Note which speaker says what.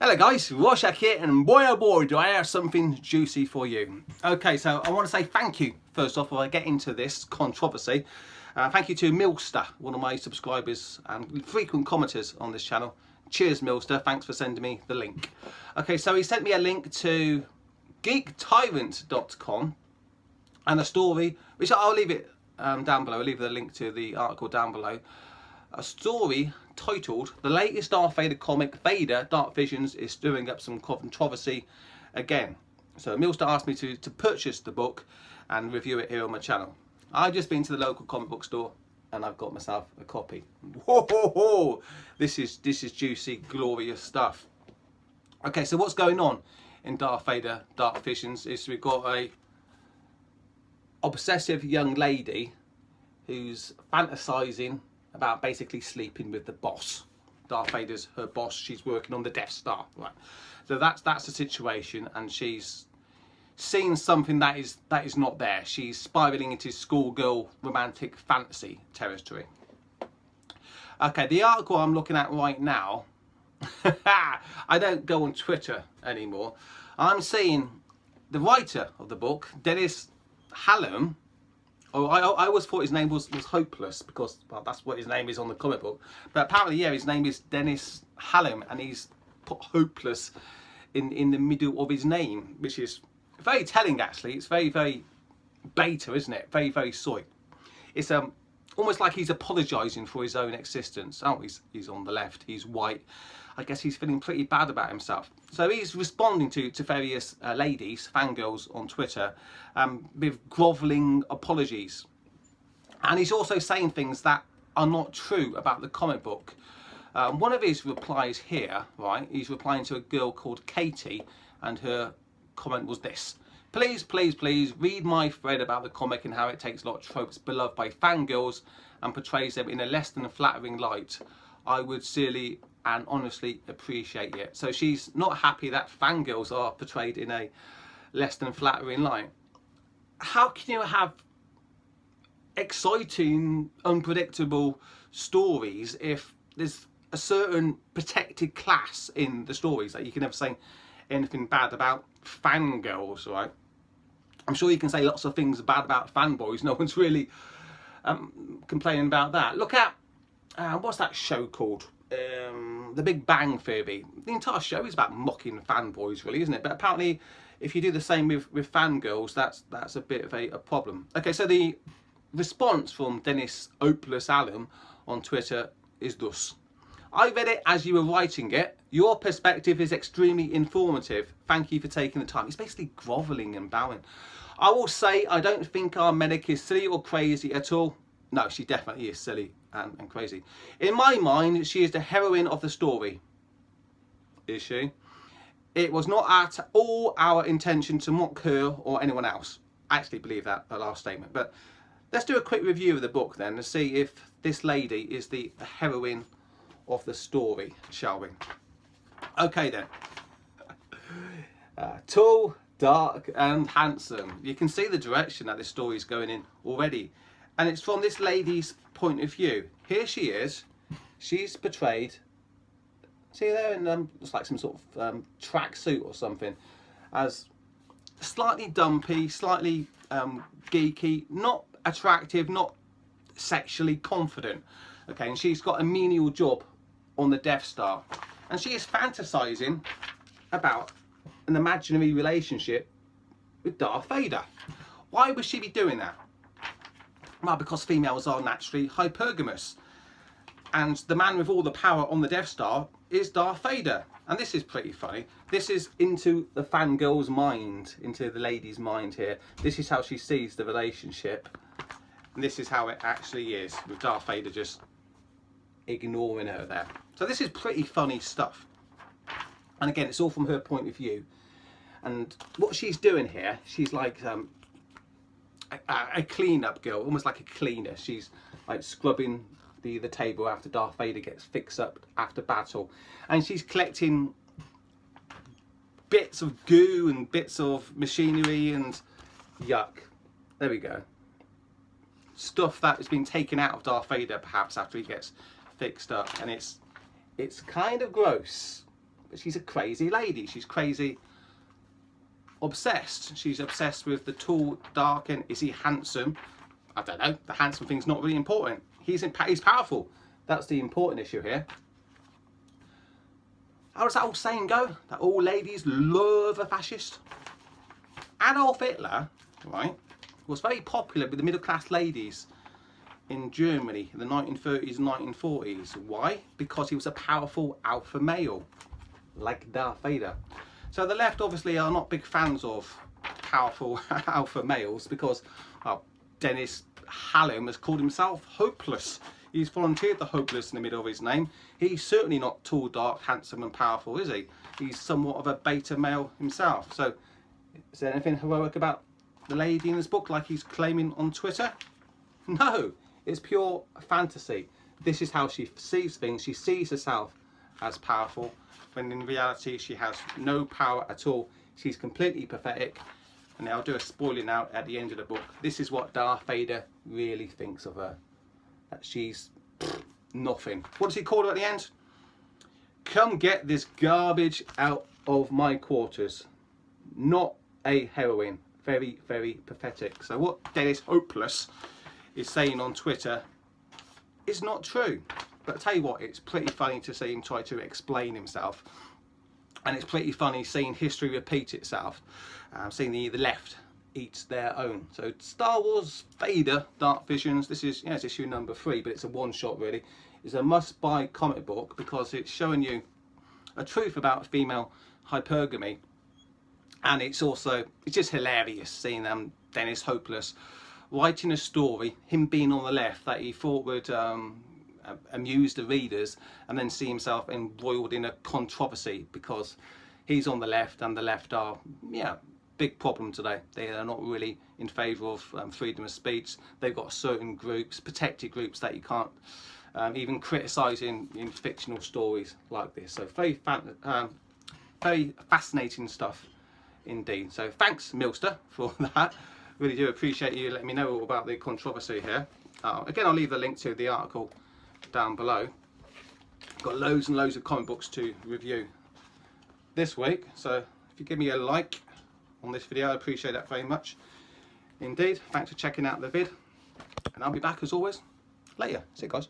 Speaker 1: Hello guys, Rorschach here, and boy oh boy do I have something juicy for you. Okay, so I want to say thank you first off before I get into this controversy. Thank you to Milster, one of my subscribers and frequent commenters on this channel. Cheers Milster, thanks for sending me the link. Okay, so he sent me a link to geektyrant.com and a story, which I'll leave it down below. I'll leave the link to the article down below. A story titled "The latest Darth Vader comic, Vader Dark Visions, is stirring up some controversy again." So Milster asked me to purchase the book and review it here on my channel. I've just been to the local comic book store and I've got myself a copy. Whoa, whoa, whoa. This is juicy, glorious stuff. Okay, so what's going on in Darth Vader Dark Visions is we've got a obsessive young lady who's fantasizing about basically sleeping with the boss. Darth Vader's her boss. She's working on the Death Star, right? So that's the situation, and she's seen something that is not there. She's spiraling into schoolgirl romantic fantasy territory. Okay, the article I'm looking at right now, I don't go on Twitter anymore. I'm seeing the writer of the book, Dennis Hallam. Oh, I always thought his name was Hopeless because, well, that's what his name is on the comic book. But apparently, yeah, his name is Dennis Hallam, and he's put Hopeless in the middle of his name, which is very telling, actually. It's very, very beta, isn't it? Very, very soy. It's almost like he's apologising for his own existence. Oh, he's on the left, he's white. I guess he's feeling pretty bad about himself. So he's responding to various ladies, fangirls on Twitter, with grovelling apologies. And he's also saying things that are not true about the comic book. One of his replies here, right, he's replying to a girl called Katie, and her comment was this: "Please, please, please read my thread about the comic and how it takes a lot of tropes beloved by fangirls and portrays them in a less than flattering light. I would sincerely and honestly appreciate it." So she's not happy that fangirls are portrayed in a less than flattering light. How can you have exciting, unpredictable stories if there's a certain protected class in the stories? Like, you can never say anything bad about fangirls, right? I'm sure you can say lots of things bad about fanboys. No one's really complaining about that. Look at what's that show called? The Big Bang Theory. The entire show is about mocking fanboys, really, isn't it? But apparently, if you do the same with fangirls, that's a bit of a problem. Okay, so the response from Dennis Hopeless Hallam on Twitter is thus: "I read it as you were writing it. Your perspective is extremely informative. Thank you for taking the time." He's basically grovelling and bowing. "I will say I don't think our medic is silly or crazy at all." No, she definitely is silly and crazy. "In my mind, she is the heroine of the story." Is she? "It was not at all our intention to mock her or anyone else." I actually believe that, the last statement. But let's do a quick review of the book then and see if this lady is the heroine of the story, shall we? Okay then. Tall, dark and handsome. You can see the direction that this story is going in already. And it's from this lady's point of view. Here she is. She's portrayed, see there, in it's like some sort of tracksuit or something, as slightly dumpy, slightly geeky, not attractive, not sexually confident. Okay, and she's got a menial job on the Death Star, and she is fantasizing about an imaginary relationship with Darth Vader. Why would she be doing that? Well, because females are naturally hypergamous, and the man with all the power on the Death Star is Darth Vader. And this is pretty funny. This is into the fangirl's mind, into the lady's mind here. This is how she sees the relationship, and this is how it actually is, with Darth Vader just ignoring her there. So this is pretty funny stuff. And again, it's all from her point of view. And what she's doing here, she's like a clean-up girl, almost like a cleaner. She's like scrubbing the table after Darth Vader gets fixed up after battle, and she's collecting bits of goo and bits of machinery and yuck. There we go. Stuff that has been taken out of Darth Vader perhaps after he gets fixed up, and it's kind of gross. but she's a crazy lady. She's crazy obsessed. She's obsessed with the tall, dark, and is he handsome? I don't know. The handsome thing's not really important. He's powerful. That's the important issue here. How does that old saying go? That all ladies love a fascist? Adolf Hitler, right, was very popular with the middle class ladies in Germany in the 1930s and 1940s. Why? Because he was a powerful alpha male, like Darth Vader. So the left obviously are not big fans of powerful alpha males because, well, Dennis Hallam has called himself hopeless. He's volunteered the hopeless in the middle of his name. He's certainly not tall, dark, handsome and powerful, is he? He's somewhat of a beta male himself. So is there anything heroic about the lady in this book like he's claiming on Twitter? No, it's pure fantasy. This is how she sees things. She sees herself as powerful when in reality she has no power at all. She's completely pathetic. And I'll do a spoiler now at the end of the book. This is what Darth Vader really thinks of her. That she's nothing. What does he call her at the end? Come get this garbage out of my quarters. Not a heroine. Very, very pathetic. So what Dennis Hopeless is saying on Twitter is not true. But I tell you what, it's pretty funny to see him try to explain himself. And it's pretty funny seeing history repeat itself. Seeing the left eats their own. So Star Wars Vader Dark Visions, this is, it's issue number 3, but it's a one-shot really. It's a must-buy comic book because it's showing you a truth about female hypergamy, and it's just hilarious seeing Dennis Hopeless writing a story, him being on the left, that he thought would amuse the readers, and then see himself embroiled in a controversy because he's on the left, and the left are, big problem today. They are not really in favour of freedom of speech. They've got certain groups, protected groups, that you can't even criticise in fictional stories like this. So very fascinating stuff indeed. So thanks, Milster, for that. Really do appreciate you letting me know all about the controversy here. Again, I'll leave the link to the article down below. Got loads and loads of comic books to review this week. So if you give me a like on this video, I appreciate that very much indeed. Thanks for checking out the vid, and I'll be back as always later. See you guys.